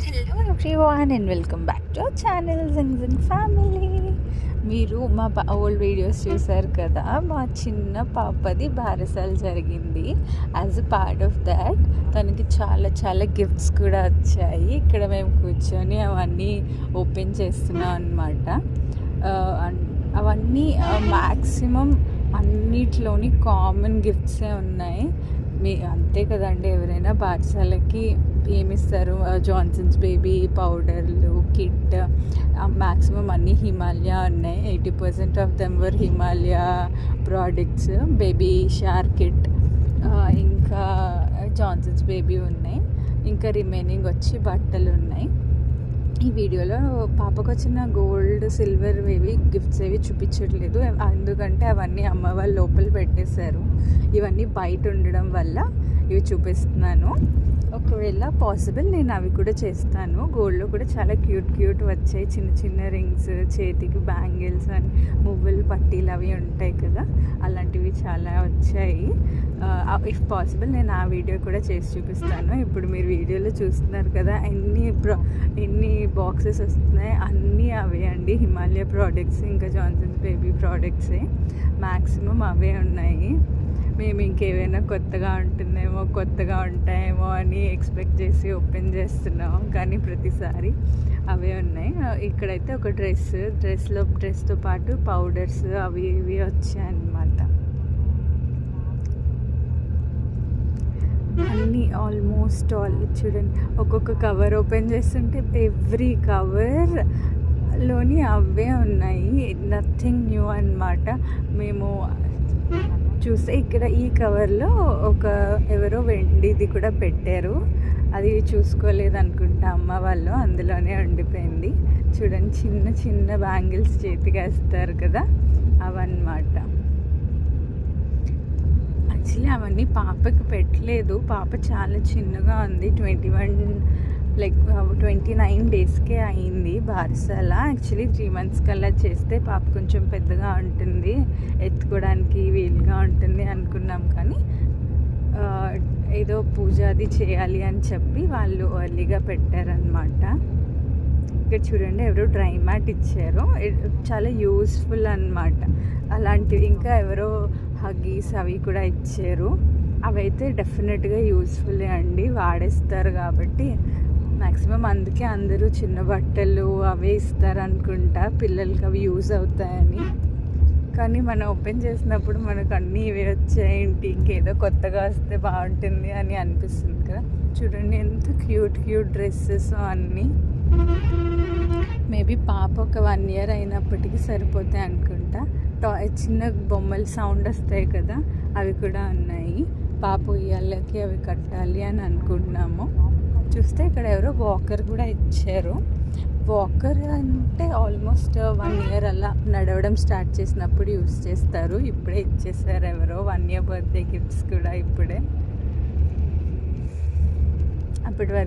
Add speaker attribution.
Speaker 1: Hello everyone and welcome back to our channel Jing Jing family. మీరు మా old videos చూసారు కదా, మా చిన్న పాపది బారసాలు జరిగింది. As a part of that తనకి చాలా చాలా గిఫ్ట్స్ కూడా వచ్చాయి. ఇక్కడ మేము కూర్చొని అవన్నీ ఓపెన్ చేస్తున్నాం అన్నమాట. అవన్నీ మ్యాక్సిమం అన్నిట్లోని కామన్ గిఫ్ట్సే ఉన్నాయి. అంతే కదండి, ఎవరైనా పాఠశాలకి ఏమిస్తారు? జాన్సన్స్ బేబీ పౌడర్లు, కిట్, మ్యాక్సిమం అన్నీ హిమాలయ ఉన్నాయి. 80% of them were Himalaya products. Baby shower kit, ఇంకా జాన్సన్స్ బేబీ ఉన్నాయి. ఇంకా రిమైనింగ్ వచ్చి బట్టలు ఉన్నాయి. ఈ వీడియోలో పాపకు వచ్చిన గోల్డ్ సిల్వర్ ఏవి గిఫ్ట్స్ ఏవి చూపించట్లేదు, ఎందుకంటే అవన్నీ అమ్మ వాళ్ళు లోపల పెట్టేశారు. ఇవన్నీ బయట ఉండడం వల్ల ఇవి చూపిస్తున్నాను. ఒకవేళ పాసిబుల్ నేను అవి కూడా చేస్తాను. గోల్డ్లో కూడా చాలా క్యూట్ వచ్చాయి. చిన్న చిన్న రింగ్స్, చేతికి బ్యాంగిల్స్ అండ్ మువ్వులు పట్టీలు అవి ఉంటాయి కదా, అలాంటివి చాలా వచ్చాయి. ఇఫ్ పాసిబుల్ నేను ఆ వీడియో కూడా చేసి చూపిస్తాను. ఇప్పుడు మీరు వీడియోలో చూస్తున్నారు కదా, ఎన్ని బాక్సెస్ వస్తున్నాయి, అన్నీ అవే అండి, హిమాలయ ప్రోడక్ట్స్, ఇంకా జాన్సన్స్ బేబీ ప్రోడక్ట్సే మ్యాక్సిమం అవే ఉన్నాయి. మేము ఇంకేమైనా కొత్తగా ఉంటాయేమో అని ఎక్స్పెక్ట్ చేసి ఓపెన్ చేస్తున్నాం, కానీ ప్రతిసారి అవే ఉన్నాయి. ఇక్కడైతే ఒక డ్రెస్తో పాటు పౌడర్స్ అవి ఇవి వచ్చాయన్నమాట. అన్నీ ఆల్మోస్ట్ ఆల్ చూడండి, ఒక్కొక్క కవర్ ఓపెన్ చేస్తుంటే ఎవ్రీ కవర్లోని అవే ఉన్నాయి. నథింగ్ న్యూ అన్నమాట. మేము చూస్తే ఇక్కడ ఈ కవర్లో ఎవరో వెండిది కూడా పెట్టారు, అది చూసుకోలేదు అనుకుంటా అమ్మ వాళ్ళు, అందులోనే ఉండిపోయింది. చూడండి, చిన్న చిన్న బ్యాంగిల్స్ చేతికి వేస్తారు కదా, అవన్నమాట. యాక్చువల్లీ అవన్నీ పాపకి పెట్టలేదు, పాప చాలా చిన్నగా ఉంది. 29 డేస్కే అయింది బారసాల. యాక్చువల్లీ 3 months కల్లా చేస్తే పాప కొంచెం పెద్దగా ఉంటుంది, ఎత్తుకోవడానికి వీలుగా ఉంటుంది అనుకున్నాం. కానీ ఏదో పూజ అది చేయాలి అని చెప్పి వాళ్ళు ఎర్లీగా పెట్టారనమాట. ఇక్కడ చూడండి, ఎవరో డ్రై మ్యాట్ ఇచ్చారు, చాలా యూస్ఫుల్ అన్నమాట. అలాంటివి ఇంకా ఎవరో హగ్గీస్ అవి కూడా ఇచ్చారు. అవైతే డెఫినెట్గా యూస్ఫుల్లే అండి, వాడేస్తారు కాబట్టి మ్యాక్సిమం. అందుకే అందరూ చిన్న బట్టలు అవే ఇస్తారు అనుకుంటా, పిల్లలకి అవి యూజ్ అవుతాయని. కానీ మనం ఓపెన్ చేసినప్పుడు మనకు అన్నీ ఇవే వచ్చాయేంటి, ఇంకేదో కొత్తగా వస్తే బాగుంటుంది అని అనిపిస్తుంది కదా. చూడండి ఎంత క్యూట్ డ్రెస్సెస్ అన్నీ. మేబీ పాప ఒక 1 year అయినప్పటికీ సరిపోతాయి అనుకుంటా. చిన్న బొమ్మలు సౌండ్ వస్తాయి కదా, అవి కూడా ఉన్నాయి. పాప ఉయ్యాలకి అవి కట్టాలి అని అనుకుంటున్నాము. చూస్తే ఇక్కడ ఎవరో వాకర్ కూడా ఇచ్చారు. వాకర్ అంటే ఆల్మోస్ట్ 1 year అలా నడవడం స్టార్ట్ చేసినప్పుడు యూజ్ చేస్తారు. ఇప్పుడే ఇచ్చేసారు ఎవరో, 1 year బర్త్డే గిఫ్ట్స్ కూడా ఇప్పుడే. అప్పటి వరకు